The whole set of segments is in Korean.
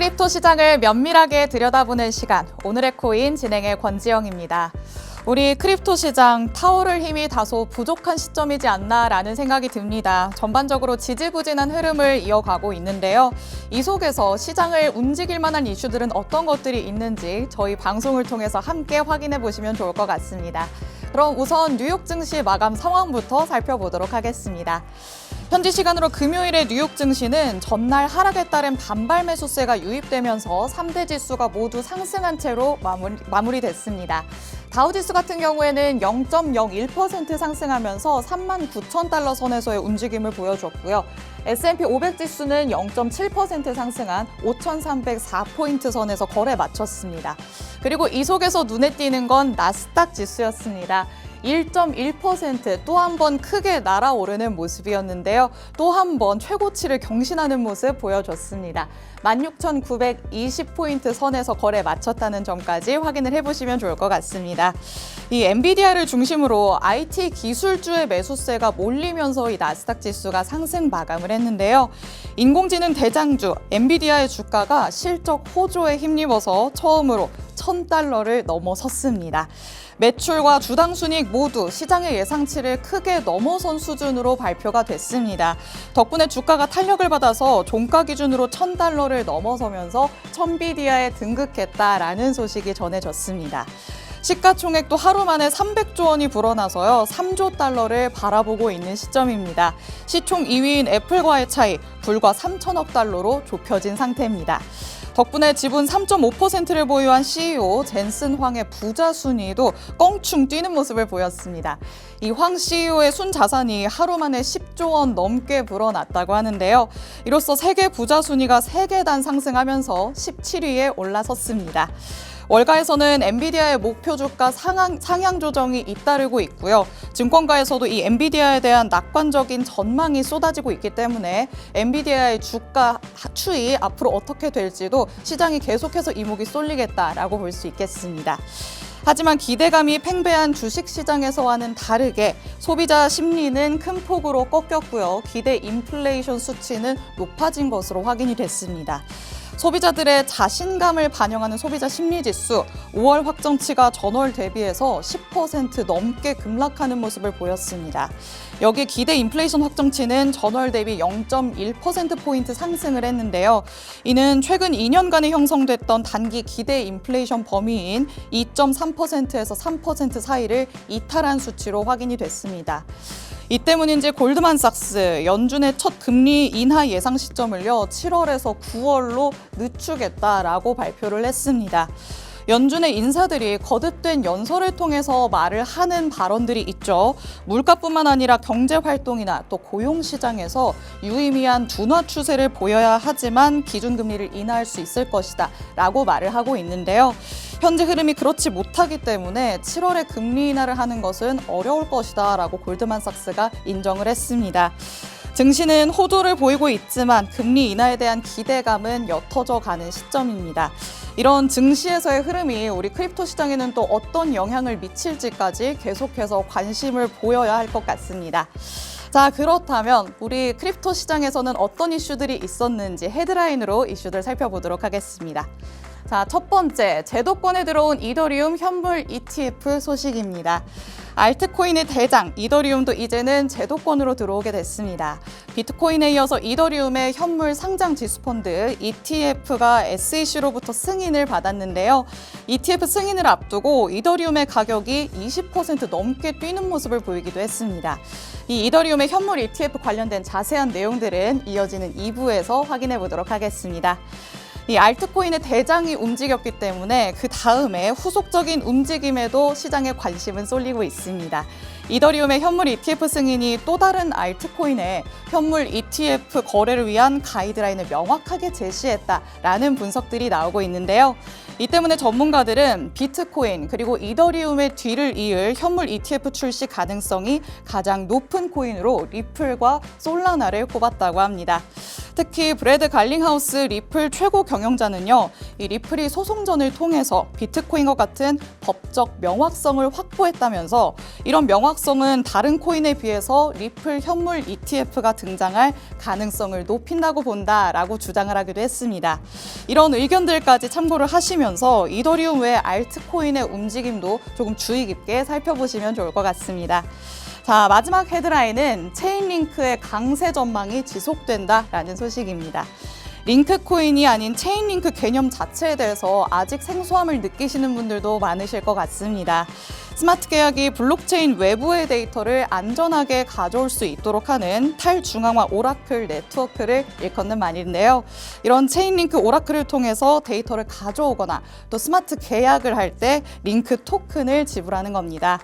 크립토 시장을 면밀하게 들여다보는 시간, 오늘의 코인 진행의 권지영입니다. 우리 크립토 시장 타오를 힘이 다소 부족한 시점이지 않나라는 생각이 듭니다. 전반적으로 지지부진한 흐름을 이어가고 있는데요. 이 속에서 시장을 움직일 만한 이슈들은 어떤 것들이 있는지 저희 방송을 통해서 함께 확인해 보시면 좋을 것 같습니다. 그럼 우선 뉴욕 증시 마감 상황부터 살펴보도록 하겠습니다. 현지 시간으로 금요일에 뉴욕 증시는 전날 하락에 따른 반발 매수세가 유입되면서 3대 지수가 모두 상승한 채로 마무리됐습니다. 다우지수 같은 경우에는 0.01% 상승하면서 39,000달러 선에서의 움직임을 보여줬고요. S&P 500 지수는 0.7% 상승한 5,304포인트 선에서 거래 마쳤습니다. 그리고 이 속에서 눈에 띄는 건 나스닥 지수였습니다. 1.1% 또 한 번 크게 날아오르는 모습이었는데요. 또 한 번 최고치를 경신하는 모습 보여줬습니다. 16,920포인트 선에서 거래 마쳤다는 점까지 확인을 해보시면 좋을 것 같습니다. 이 엔비디아를 중심으로 IT 기술주의 매수세가 몰리면서 이 나스닥 지수가 상승 마감을 했는데요. 인공지능 대장주 엔비디아의 주가가 실적 호조에 힘입어서 처음으로 1,000달러를 넘어섰습니다. 매출과 주당 순이익 모두 시장의 예상치를 크게 넘어선 수준으로 발표가 됐습니다. 덕분에 주가가 탄력을 받아서 종가 기준으로 1,000달러를 넘어서면서 천비디아에 등극했다라는 소식이 전해졌습니다. 시가총액도 하루 만에 300조 원이 불어나서요. 3조 달러를 바라보고 있는 시점입니다. 시총 2위인 애플과의 차이 불과 3천억 달러로 좁혀진 상태입니다. 덕분에 지분 3.5%를 보유한 CEO 젠슨 황의 부자 순위도 껑충 뛰는 모습을 보였습니다. 이 황 CEO의 순자산이 하루 만에 10조 원 넘게 불어났다고 하는데요. 이로써 세계 부자 순위가 3계단 상승하면서 17위에 올라섰습니다. 월가에서는 엔비디아의 목표 주가 상향 조정이 잇따르고 있고요. 증권가에서도 이 엔비디아에 대한 낙관적인 전망이 쏟아지고 있기 때문에 엔비디아의 주가 추이 앞으로 어떻게 될지도 시장이 계속해서 이목이 쏠리겠다라고 볼 수 있겠습니다. 하지만 기대감이 팽배한 주식시장에서와는 다르게 소비자 심리는 큰 폭으로 꺾였고요. 기대 인플레이션 수치는 높아진 것으로 확인이 됐습니다. 소비자들의 자신감을 반영하는 소비자 심리지수 5월 확정치가 전월 대비해서 10% 넘게 급락하는 모습을 보였습니다. 여기 기대 인플레이션 확정치는 전월 대비 0.1%포인트 상승을 했는데요. 이는 최근 2년간에 형성됐던 단기 기대 인플레이션 범위인 2.3%에서 3% 사이를 이탈한 수치로 확인이 됐습니다. 이 때문인지 골드만삭스 연준의 첫 금리 인하 예상 시점을요 7월에서 9월로 늦추겠다라고 발표를 했습니다. 연준의 인사들이 거듭된 연설을 통해서 말을 하는 발언들이 있죠. 물가뿐만 아니라 경제 활동이나 또 고용 시장에서 유의미한 둔화 추세를 보여야 하지만 기준금리를 인하할 수 있을 것이다 라고 말을 하고 있는데요. 현재 흐름이 그렇지 못하기 때문에 7월에 금리 인하를 하는 것은 어려울 것이다 라고 골드만삭스가 인정을 했습니다. 증시는 호조를 보이고 있지만 금리 인하에 대한 기대감은 옅어져 가는 시점입니다. 이런 증시에서의 흐름이 우리 크립토 시장에는 또 어떤 영향을 미칠지까지 계속해서 관심을 보여야 할 것 같습니다. 자, 그렇다면 우리 크립토 시장에서는 어떤 이슈들이 있었는지 헤드라인으로 이슈들 살펴보도록 하겠습니다. 자, 첫 번째, 제도권에 들어온 이더리움 현물 ETF 소식입니다. 알트코인의 대장 이더리움도 이제는 제도권으로 들어오게 됐습니다. 비트코인에 이어서 이더리움의 현물 상장 지수펀드 ETF가 SEC로부터 승인을 받았는데요. ETF 승인을 앞두고 이더리움의 가격이 20% 넘게 뛰는 모습을 보이기도 했습니다. 이 이더리움의 현물 ETF 관련된 자세한 내용들은 이어지는 2부에서 확인해 보도록 하겠습니다. 이 알트코인의 대장이 움직였기 때문에 그 다음에 후속적인 움직임에도 시장의 관심은 쏠리고 있습니다. 이더리움의 현물 ETF 승인이 또 다른 알트코인의 현물 ETF 거래를 위한 가이드라인을 명확하게 제시했다라는 분석들이 나오고 있는데요. 이 때문에 전문가들은 비트코인 그리고 이더리움의 뒤를 이을 현물 ETF 출시 가능성이 가장 높은 코인으로 리플과 솔라나를 꼽았다고 합니다. 특히 브래드 갈링하우스 리플 최고 경영자는요, 이 리플이 소송전을 통해서 비트코인과 같은 법적 명확성을 확보했다면서 이런 명확성은 다른 코인에 비해서 리플 현물 ETF가 등장할 가능성을 높인다고 본다라고 주장을 하기도 했습니다. 이런 의견들까지 참고를 하시면서 이더리움 외 알트코인의 움직임도 조금 주의 깊게 살펴보시면 좋을 것 같습니다. 자, 마지막 헤드라인은 체인링크의 강세 전망이 지속된다라는 소식입니다. 링크 코인이 아닌 체인링크 개념 자체에 대해서 아직 생소함을 느끼시는 분들도 많으실 것 같습니다. 스마트 계약이 블록체인 외부의 데이터를 안전하게 가져올 수 있도록 하는 탈중앙화 오라클 네트워크를 일컫는 말인데요. 이런 체인링크 오라클을 통해서 데이터를 가져오거나 또 스마트 계약을 할 때 링크 토큰을 지불하는 겁니다.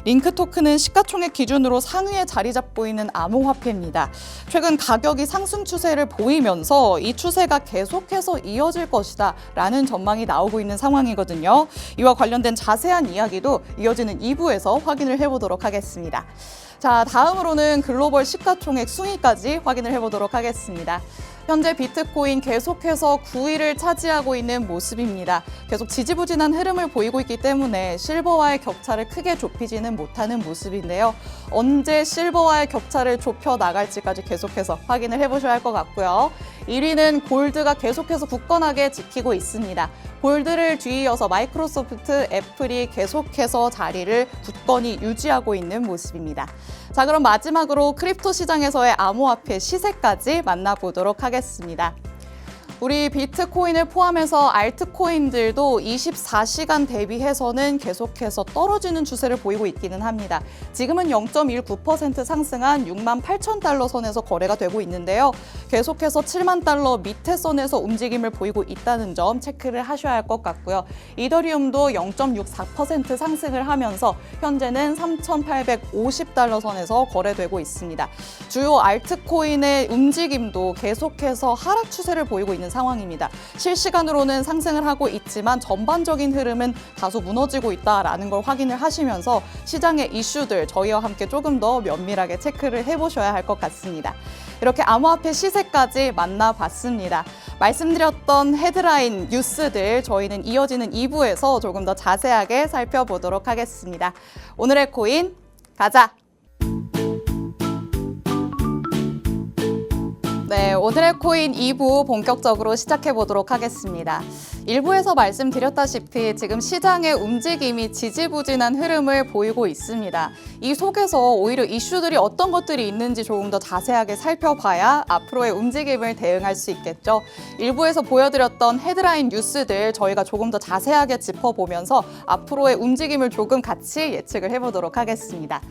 링크 토큰은 시가총액 기준으로 상위에 자리 잡고 있는 암호화폐입니다. 최근 가격이 상승 추세를 보이면서 이 추세가 계속해서 이어질 것이다 라는 전망이 나오고 있는 상황이거든요. 이와 관련된 자세한 이야기도 이어지는 2부에서 확인을 해보도록 하겠습니다. 자, 다음으로는 글로벌 시가총액 순위까지 확인을 해보도록 하겠습니다. 현재 비트코인 계속해서 9위를 차지하고 있는 모습입니다. 계속 지지부진한 흐름을 보이고 있기 때문에 실버와의 격차를 크게 좁히지는 못하는 모습인데요. 언제 실버와의 격차를 좁혀 나갈지까지 계속해서 확인을 해보셔야 할 것 같고요. 1위는 골드가 계속해서 굳건하게 지키고 있습니다. 골드를 뒤이어서 마이크로소프트, 애플이 계속해서 자리를 굳건히 유지하고 있는 모습입니다. 자, 그럼 마지막으로 크립토 시장에서의 암호화폐 시세까지 만나보도록 하겠습니다. 우리 비트코인을 포함해서 알트코인들도 24시간 대비해서는 계속해서 떨어지는 추세를 보이고 있기는 합니다. 지금은 0.19% 상승한 68,000달러 선에서 거래가 되고 있는데요. 계속해서 7만 달러 밑에 선에서 움직임을 보이고 있다는 점 체크를 하셔야 할 것 같고요. 이더리움도 0.64% 상승을 하면서 현재는 3,850달러 선에서 거래되고 있습니다. 주요 알트코인의 움직임도 계속해서 하락 추세를 보이고 있는 상황입니다. 실시간으로는 상승을 하고 있지만 전반적인 흐름은 다소 무너지고 있다라는 걸 확인을 하시면서 시장의 이슈들 저희와 함께 조금 더 면밀하게 체크를 해보셔야 할 것 같습니다. 이렇게 암호화폐 시세까지 만나봤습니다. 말씀드렸던 헤드라인 뉴스들 저희는 이어지는 2부에서 조금 더 자세하게 살펴보도록 하겠습니다. 오늘의 코인 가자! 네, 오늘의 코인 2부 본격적으로 시작해 보도록 하겠습니다. 1부에서 말씀드렸다시피 지금 시장의 움직임이 지지부진한 흐름을 보이고 있습니다. 이 속에서 오히려 이슈들이 어떤 것들이 있는지 조금 더 자세하게 살펴봐야 앞으로의 움직임을 대응할 수 있겠죠. 1부에서 보여드렸던 헤드라인 뉴스들 저희가 조금 더 자세하게 짚어보면서 앞으로의 움직임을 조금 같이 예측을 해보도록 하겠습니다.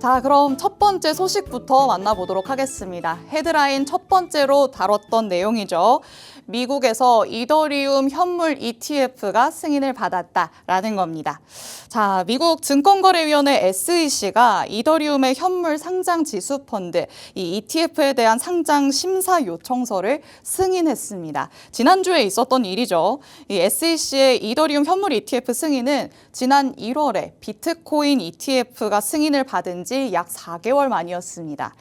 자, 그럼 첫 번째 소식부터 만나보도록 하겠습니다. 헤드라인 첫 번째로 다뤘던 내용이죠. 미국에서 이더리움 현물 ETF가 승인을 받았다라는 겁니다. 자, 미국 증권거래위원회 SEC가 이더리움의 현물 상장 지수 펀드, 이 ETF에 대한 상장 심사 요청서를 승인했습니다. 지난주에 있었던 일이죠. 이 SEC의 이더리움 현물 ETF 승인은 지난 1월에 비트코인 ETF가 승인을 받은 지 약 4개월 만이었습니다.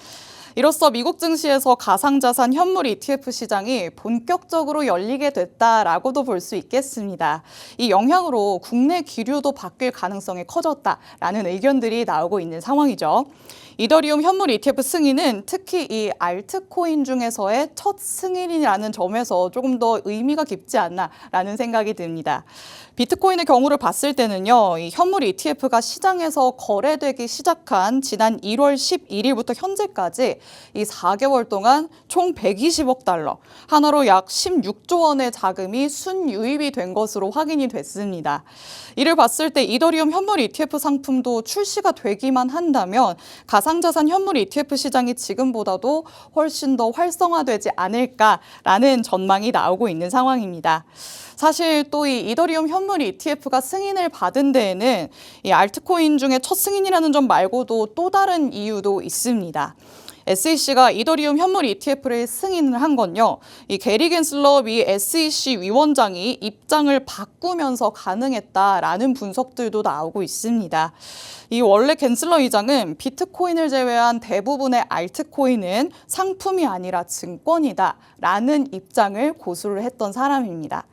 이로써 미국 증시에서 가상자산 현물 ETF 시장이 본격적으로 열리게 됐다라고도 볼 수 있겠습니다. 이 영향으로 국내 기류도 바뀔 가능성이 커졌다라는 의견들이 나오고 있는 상황이죠. 이더리움 현물 ETF 승인은 특히 이 알트코인 중에서의 첫 승인이라는 점에서 조금 더 의미가 깊지 않나라는 생각이 듭니다. 비트코인의 경우를 봤을 때는요, 이 현물 ETF가 시장에서 거래되기 시작한 지난 1월 11일부터 현재까지 이 4개월 동안 총 120억 달러, 하나로 약 16조 원의 자금이 순유입이 된 것으로 확인이 됐습니다. 이를 봤을 때 이더리움 현물 ETF 상품도 출시가 되기만 한다면 가상자산 현물 ETF 시장이 지금보다도 훨씬 더 활성화되지 않을까라는 전망이 나오고 있는 상황입니다. 사실 또 이 이더리움 현물 ETF가 승인을 받은 데에는 이 알트코인 중에 첫 승인이라는 점 말고도 또 다른 이유도 있습니다. SEC가 이더리움 현물 ETF를 승인을 한 건요. 이 게리 겐슬러 미 SEC 위원장이 입장을 바꾸면서 가능했다라는 분석들도 나오고 있습니다. 이 원래 겐슬러 의장은 비트코인을 제외한 대부분의 알트코인은 상품이 아니라 증권이다라는 입장을 고수를 했던 사람입니다.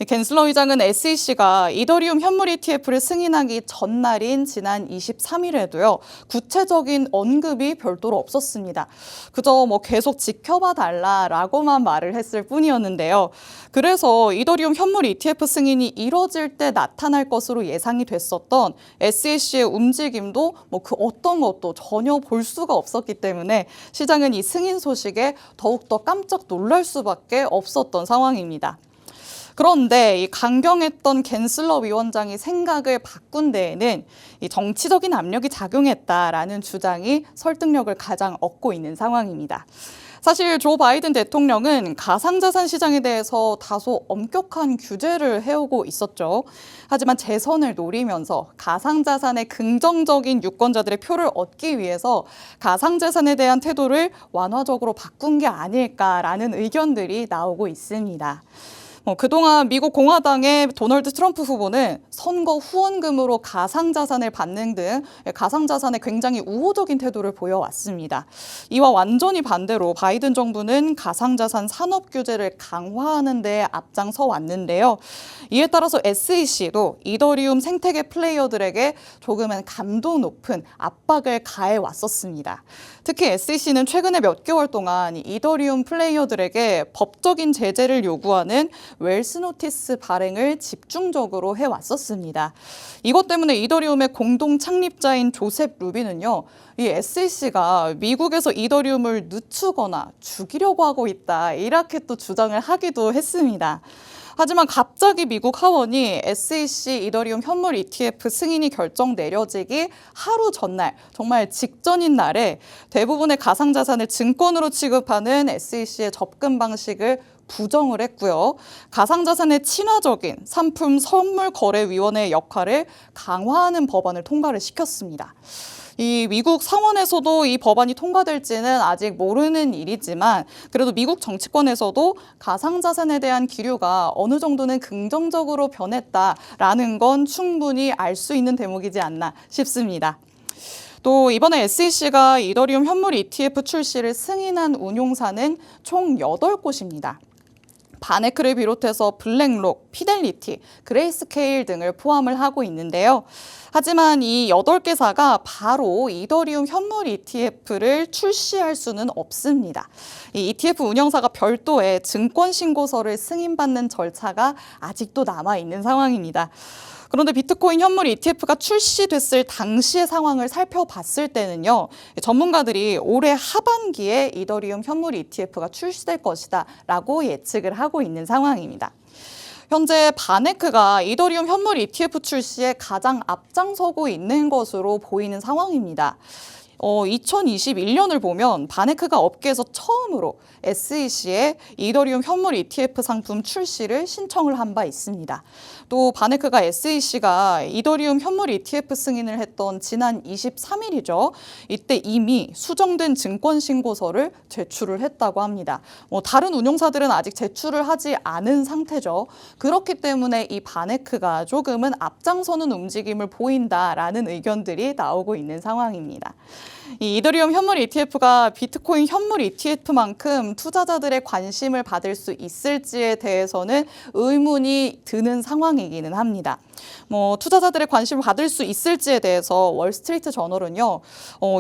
겐슬러 의장은 SEC가 이더리움 현물 ETF를 승인하기 전날인 지난 23일에도요. 구체적인 언급이 별도로 없었습니다. 그저 계속 지켜봐 달라라고만 말을 했을 뿐이었는데요. 그래서 이더리움 현물 ETF 승인이 이뤄질 때 나타날 것으로 예상이 됐었던 SEC의 움직임도 그 어떤 것도 전혀 볼 수가 없었기 때문에 시장은 이 승인 소식에 더욱더 깜짝 놀랄 수밖에 없었던 상황입니다. 그런데 이 강경했던 겐슬러 위원장이 생각을 바꾼 데에는 이 정치적인 압력이 작용했다라는 주장이 설득력을 가장 얻고 있는 상황입니다. 사실 조 바이든 대통령은 가상자산 시장에 대해서 다소 엄격한 규제를 해오고 있었죠. 하지만 재선을 노리면서 가상자산의 긍정적인 유권자들의 표를 얻기 위해서 가상자산에 대한 태도를 완화적으로 바꾼 게 아닐까라는 의견들이 나오고 있습니다. 그동안 미국 공화당의 도널드 트럼프 후보는 선거 후원금으로 가상자산을 받는 등 가상자산에 굉장히 우호적인 태도를 보여왔습니다. 이와 완전히 반대로 바이든 정부는 가상자산 산업 규제를 강화하는 데 앞장서 왔는데요. 이에 따라서 SEC도 이더리움 생태계 플레이어들에게 조금은 감도 높은 압박을 가해 왔었습니다. 특히 SEC는 최근에 몇 개월 동안 이더리움 플레이어들에게 법적인 제재를 요구하는 웰스 노티스 발행을 집중적으로 해왔었습니다. 이것 때문에 이더리움의 공동 창립자인 조셉 루비는요, 이 SEC가 미국에서 이더리움을 늦추거나 죽이려고 하고 있다, 이렇게 또 주장을 하기도 했습니다. 하지만 갑자기 미국 하원이 SEC 이더리움 현물 ETF 승인이 결정 내려지기 하루 전날, 정말 직전인 날에 대부분의 가상자산을 증권으로 취급하는 SEC의 접근 방식을 부정을 했고요. 가상자산의 친화적인 상품 선물거래위원회의 역할을 강화하는 법안을 통과를 시켰습니다. 이 미국 상원에서도 이 법안이 통과될지는 아직 모르는 일이지만 그래도 미국 정치권에서도 가상자산에 대한 기류가 어느 정도는 긍정적으로 변했다라는 건 충분히 알 수 있는 대목이지 않나 싶습니다. 또 이번에 SEC가 이더리움 현물 ETF 출시를 승인한 운용사는 총 8곳입니다. 바네크를 비롯해서 블랙록, 피델리티, 그레이스케일 등을 포함을 하고 있는데요. 하지만 이 8개사가 바로 이더리움 현물 ETF를 출시할 수는 없습니다. 이 ETF 운영사가 별도의 증권신고서를 승인받는 절차가 아직도 남아있는 상황입니다. 그런데 비트코인 현물 ETF가 출시됐을 당시의 상황을 살펴봤을 때는요, 전문가들이 올해 하반기에 이더리움 현물 ETF가 출시될 것이다 라고 예측을 하고 있는 상황입니다. 현재 바네크가 이더리움 현물 ETF 출시에 가장 앞장서고 있는 것으로 보이는 상황입니다. 2021년을 보면 바네크가 업계에서 처음으로 SEC에 이더리움 현물 ETF 상품 출시를 신청을 한 바 있습니다. 또 바네크가 SEC가 이더리움 현물 ETF 승인을 했던 지난 23일이죠. 이때 이미 수정된 증권 신고서를 제출을 했다고 합니다. 다른 운용사들은 아직 제출을 하지 않은 상태죠. 그렇기 때문에 이 바네크가 조금은 앞장서는 움직임을 보인다라는 의견들이 나오고 있는 상황입니다. 이 이더리움 현물 ETF가 비트코인 현물 ETF만큼 투자자들의 관심을 받을 수 있을지에 대해서는 의문이 드는 상황이기는 합니다. 투자자들의 관심을 받을 수 있을지에 대해서 월스트리트 저널은요,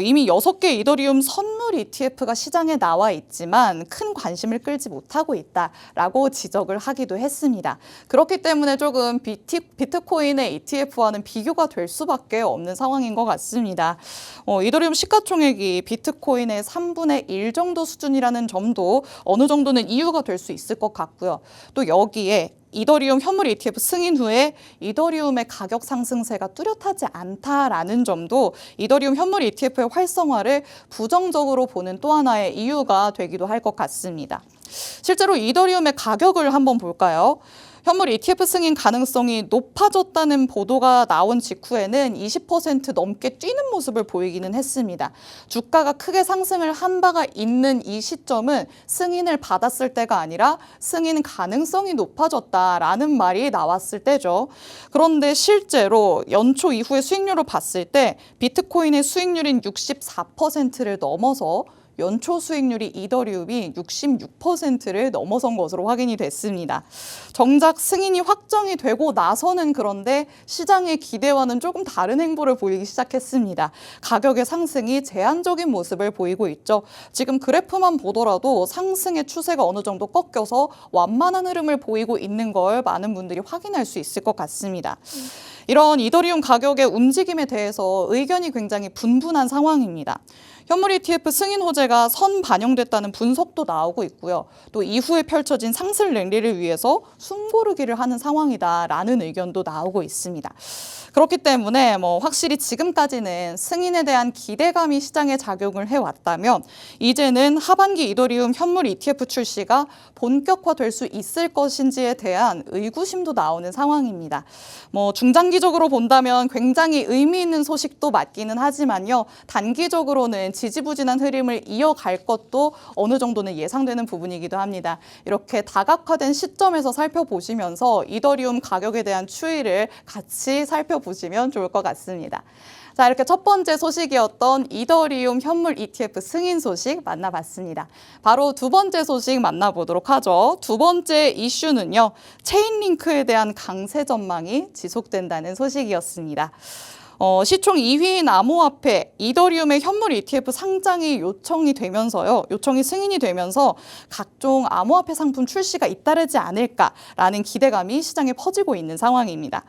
이미 6개 이더리움 선물 ETF가 시장에 나와 있지만 큰 관심을 끌지 못하고 있다라고 지적을 하기도 했습니다. 그렇기 때문에 조금 비트코인의 ETF와는 비교가 될 수밖에 없는 상황인 것 같습니다. 이더리움 시가총액이 비트코인의 3분의 1 정도 수준이라는 점도 어느 정도는 이유가 될 수 있을 것 같고요. 또 여기에 이더리움 현물 ETF 승인 후에 이더리움의 가격 상승세가 뚜렷하지 않다라는 점도 이더리움 현물 ETF의 활성화를 부정적으로 보는 또 하나의 이유가 되기도 할 것 같습니다. 실제로 이더리움의 가격을 한번 볼까요? 현물 ETF 승인 가능성이 높아졌다는 보도가 나온 직후에는 20% 넘게 뛰는 모습을 보이기는 했습니다. 주가가 크게 상승을 한 바가 있는 이 시점은 승인을 받았을 때가 아니라 승인 가능성이 높아졌다라는 말이 나왔을 때죠. 그런데 실제로 연초 이후의 수익률을 봤을 때 비트코인의 수익률인 64%를 넘어서 연초 수익률이 이더리움이 66%를 넘어선 것으로 확인이 됐습니다. 정작 승인이 확정이 되고 나서는 그런데 시장의 기대와는 조금 다른 행보를 보이기 시작했습니다. 가격의 상승이 제한적인 모습을 보이고 있죠. 지금 그래프만 보더라도 상승의 추세가 어느 정도 꺾여서 완만한 흐름을 보이고 있는 걸 많은 분들이 확인할 수 있을 것 같습니다. 이런 이더리움 가격의 움직임에 대해서 의견이 굉장히 분분한 상황입니다. 현물 ETF 승인 호재가 선 반영됐다는 분석도 나오고 있고요. 또 이후에 펼쳐진 상승 랠리를 위해서 숨고르기를 하는 상황이다라는 의견도 나오고 있습니다. 그렇기 때문에 확실히 지금까지는 승인에 대한 기대감이 시장에 작용을 해왔다면 이제는 하반기 이더리움 현물 ETF 출시가 본격화될 수 있을 것인지에 대한 의구심도 나오는 상황입니다. 중장기적으로 본다면 굉장히 의미 있는 소식도 맞기는 하지만요. 단기적으로는 지지부진한 흐름을 이어갈 것도 어느 정도는 예상되는 부분이기도 합니다. 이렇게 다각화된 시점에서 살펴보시면서 이더리움 가격에 대한 추이를 같이 살펴보시면 좋을 것 같습니다. 자, 이렇게 첫 번째 소식이었던 이더리움 현물 ETF 승인 소식 만나봤습니다. 바로 두 번째 소식 만나보도록 하죠. 두 번째 이슈는요, 체인링크에 대한 강세 전망이 지속된다는 소식이었습니다. 시총 2위인 암호화폐 이더리움의 현물 ETF 상장이 요청이 승인이 되면서 각종 암호화폐 상품 출시가 잇따르지 않을까라는 기대감이 시장에 퍼지고 있는 상황입니다.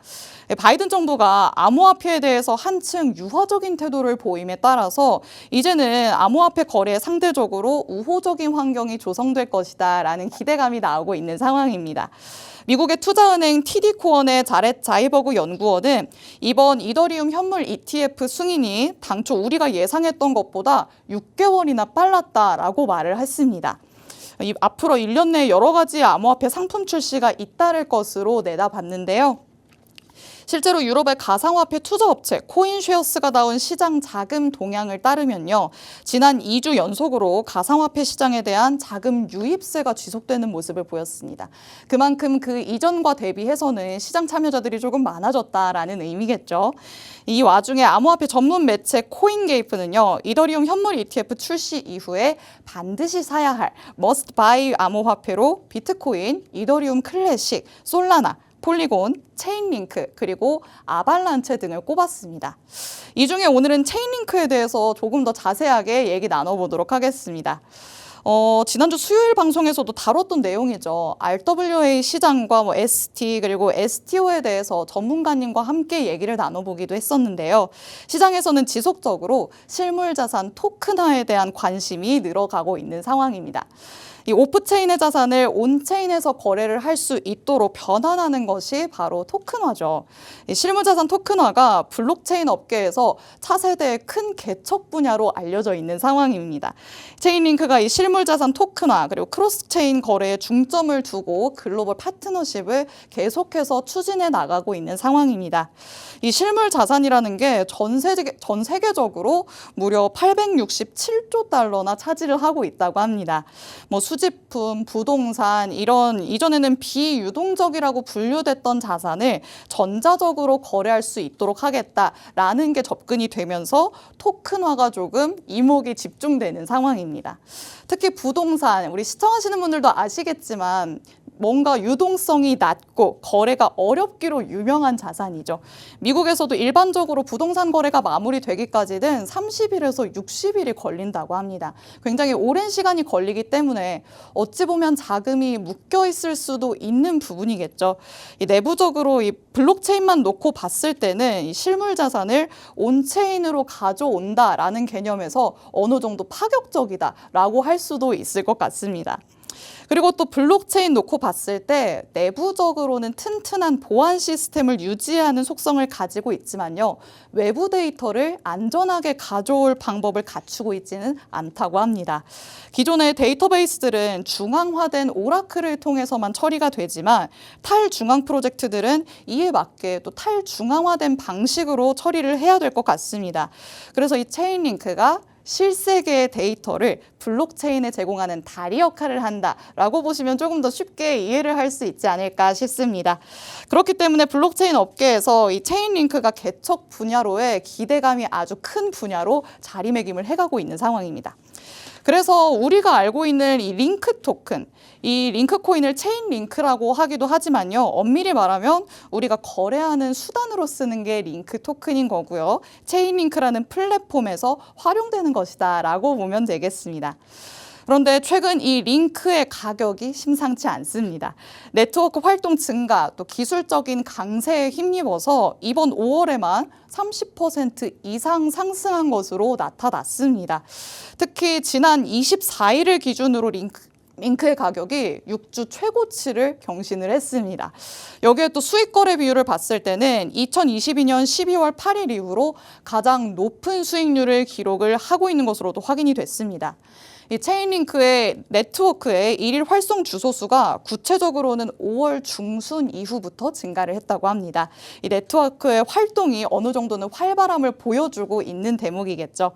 바이든 정부가 암호화폐에 대해서 한층 유화적인 태도를 보임에 따라서 이제는 암호화폐 거래에 상대적으로 우호적인 환경이 조성될 것이다라는 기대감이 나오고 있는 상황입니다. 미국의 투자은행 TD 코원의 자렛 자이버그 연구원은 이번 이더리움 현물 ETF 승인이 당초 우리가 예상했던 것보다 6개월이나 빨랐다라고 말을 했습니다. 앞으로 1년 내에 여러 가지 암호화폐 상품 출시가 잇따를 것으로 내다봤는데요. 실제로 유럽의 가상화폐 투자업체 코인쉐어스가 나온 시장 자금 동향을 따르면요. 지난 2주 연속으로 가상화폐 시장에 대한 자금 유입세가 지속되는 모습을 보였습니다. 그만큼 그 이전과 대비해서는 시장 참여자들이 조금 많아졌다라는 의미겠죠. 이 와중에 암호화폐 전문 매체 코인게이프는요. 이더리움 현물 ETF 출시 이후에 반드시 사야 할 머스트 바이 암호화폐로 비트코인, 이더리움 클래식, 솔라나, 폴리곤, 체인링크, 그리고 아발란체 등을 꼽았습니다. 이 중에 오늘은 체인링크에 대해서 조금 더 자세하게 얘기 나눠보도록 하겠습니다. 지난주 수요일 방송에서도 다뤘던 내용이죠. RWA 시장과 ST 그리고 STO에 대해서 전문가님과 함께 얘기를 나눠보기도 했었는데요. 시장에서는 지속적으로 실물자산 토큰화에 대한 관심이 늘어가고 있는 상황입니다. 이 오프체인의 자산을 온체인에서 거래를 할 수 있도록 변환하는 것이 바로 토큰화죠. 이 실물자산 토큰화가 블록체인 업계에서 차세대의 큰 개척 분야로 알려져 있는 상황입니다. 체인링크가 이 실물자산 토큰화 그리고 크로스체인 거래에 중점을 두고 글로벌 파트너십을 계속해서 추진해 나가고 있는 상황입니다. 이 실물자산이라는 게 전 세계적으로 무려 867조 달러나 차지를 하고 있다고 합니다. 수집품, 부동산 이런 이전에는 비유동적이라고 분류됐던 자산을 전자적으로 거래할 수 있도록 하겠다라는 게 접근이 되면서 토큰화가 조금 이목이 집중되는 상황입니다. 특히 부동산, 우리 시청하시는 분들도 아시겠지만 뭔가 유동성이 낮고 거래가 어렵기로 유명한 자산이죠. 미국에서도 일반적으로 부동산 거래가 마무리되기까지는 30일에서 60일이 걸린다고 합니다. 굉장히 오랜 시간이 걸리기 때문에 어찌 보면 자금이 묶여 있을 수도 있는 부분이겠죠. 내부적으로 이 블록체인만 놓고 봤을 때는 이 실물 자산을 온체인으로 가져온다라는 개념에서 어느 정도 파격적이다라고 할 수도 있을 것 같습니다. 그리고 또 블록체인 놓고 봤을 때 내부적으로는 튼튼한 보안 시스템을 유지하는 속성을 가지고 있지만요. 외부 데이터를 안전하게 가져올 방법을 갖추고 있지는 않다고 합니다. 기존의 데이터베이스들은 중앙화된 오라클을 통해서만 처리가 되지만 탈중앙 프로젝트들은 이에 맞게 또 탈중앙화된 방식으로 처리를 해야 될 것 같습니다. 그래서 이 체인링크가 실세계의 데이터를 블록체인에 제공하는 다리 역할을 한다라고 보시면 조금 더 쉽게 이해를 할 수 있지 않을까 싶습니다. 그렇기 때문에 블록체인 업계에서 이 체인링크가 개척 분야로의 기대감이 아주 큰 분야로 자리매김을 해가고 있는 상황입니다. 그래서 우리가 알고 있는 이 링크 토큰, 이 링크 코인을 체인 링크라고 하기도 하지만요. 엄밀히 말하면 우리가 거래하는 수단으로 쓰는 게 링크 토큰인 거고요. 체인 링크라는 플랫폼에서 활용되는 것이다라고 보면 되겠습니다. 그런데 최근 이 링크의 가격이 심상치 않습니다. 네트워크 활동 증가, 또 기술적인 강세에 힘입어서 이번 5월에만 30% 이상 상승한 것으로 나타났습니다. 특히 지난 24일을 기준으로 링크의 가격이 6주 최고치를 경신을 했습니다. 여기에 또 수익 거래 비율을 봤을 때는 2022년 12월 8일 이후로 가장 높은 수익률을 기록을 하고 있는 것으로도 확인이 됐습니다. 이 체인링크의 네트워크의 일일 활성 주소 수가 구체적으로는 5월 중순 이후부터 증가를 했다고 합니다. 이 네트워크의 활동이 어느 정도는 활발함을 보여주고 있는 대목이겠죠.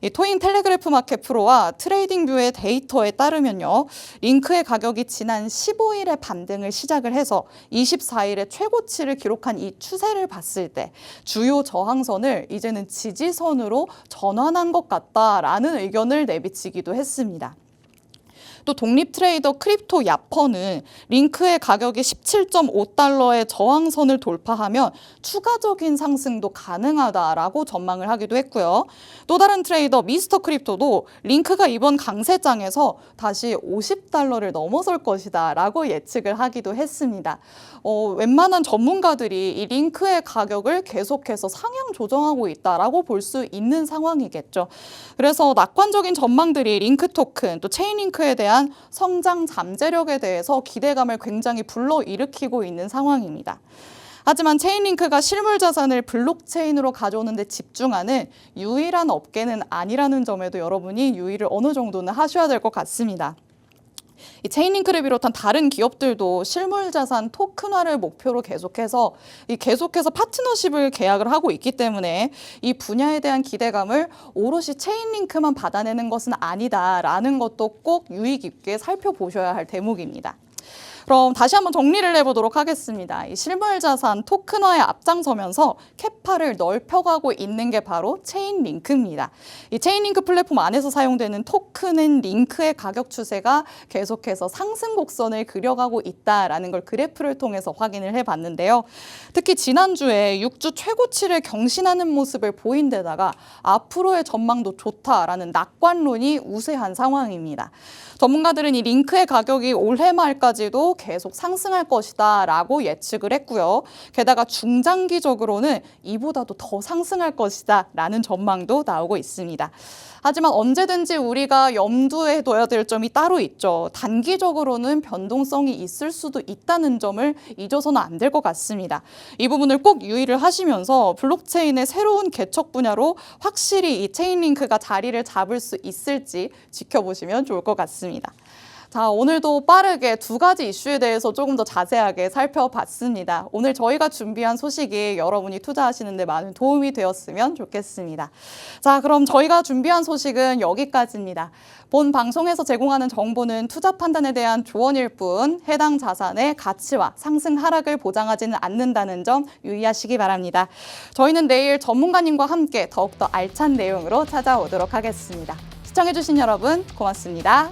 이 토잉 텔레그래프 마켓 프로와 트레이딩뷰의 데이터에 따르면요. 링크의 가격이 지난 15일에 반등을 시작을 해서 24일에 최고치를 기록한 이 추세를 봤을 때 주요 저항선을 이제는 지지선으로 전환한 것 같다라는 의견을 내비치기도 했습니다. 또 독립 트레이더 크립토 야퍼는 링크의 가격이 17.5달러의 저항선을 돌파하면 추가적인 상승도 가능하다라고 전망을 하기도 했고요. 또 다른 트레이더 미스터 크립토도 링크가 이번 강세장에서 다시 50달러를 넘어설 것이다라고 예측을 하기도 했습니다. 웬만한 전문가들이 이 링크의 가격을 계속해서 상향 조정하고 있다라고 볼 수 있는 상황이겠죠. 그래서 낙관적인 전망들이 링크 토큰 또 체인링크에 대한 성장 잠재력에 대해서 기대감을 굉장히 불러일으키고 있는 상황입니다. 하지만 체인링크가 실물 자산을 블록체인으로 가져오는 데 집중하는 유일한 업계는 아니라는 점에도 여러분이 유의를 어느 정도는 하셔야 될 것 같습니다. 이 체인링크를 비롯한 다른 기업들도 실물 자산 토큰화를 목표로 계속해서 파트너십을 계약을 하고 있기 때문에 이 분야에 대한 기대감을 오롯이 체인링크만 받아내는 것은 아니다라는 것도 꼭 유의 깊게 살펴보셔야 할 대목입니다. 그럼 다시 한번 정리를 해보도록 하겠습니다. 이 실물 자산 토큰화에 앞장서면서 캐파를 넓혀가고 있는 게 바로 체인링크입니다. 이 체인링크 플랫폼 안에서 사용되는 토큰은 링크의 가격 추세가 계속해서 상승 곡선을 그려가고 있다라는 걸 그래프를 통해서 확인을 해봤는데요. 특히 지난주에 6주 최고치를 경신하는 모습을 보인 데다가 앞으로의 전망도 좋다라는 낙관론이 우세한 상황입니다. 전문가들은 이 링크의 가격이 올해 말까지도 계속 상승할 것이다 라고 예측을 했고요. 게다가 중장기적으로는 이보다도 더 상승할 것이다 라는 전망도 나오고 있습니다. 하지만 언제든지 우리가 염두에 둬야 될 점이 따로 있죠. 단기적으로는 변동성이 있을 수도 있다는 점을 잊어서는 안 될 것 같습니다. 이 부분을 꼭 유의를 하시면서 블록체인의 새로운 개척 분야로 확실히 이 체인링크가 자리를 잡을 수 있을지 지켜보시면 좋을 것 같습니다. 자, 오늘도 빠르게 두 가지 이슈에 대해서 조금 더 자세하게 살펴봤습니다. 오늘 저희가 준비한 소식이 여러분이 투자하시는 데 많은 도움이 되었으면 좋겠습니다. 자, 그럼 저희가 준비한 소식은 여기까지입니다. 본 방송에서 제공하는 정보는 투자 판단에 대한 조언일 뿐 해당 자산의 가치와 상승 하락을 보장하지는 않는다는 점 유의하시기 바랍니다. 저희는 내일 전문가님과 함께 더욱더 알찬 내용으로 찾아오도록 하겠습니다. 시청해주신 여러분 고맙습니다.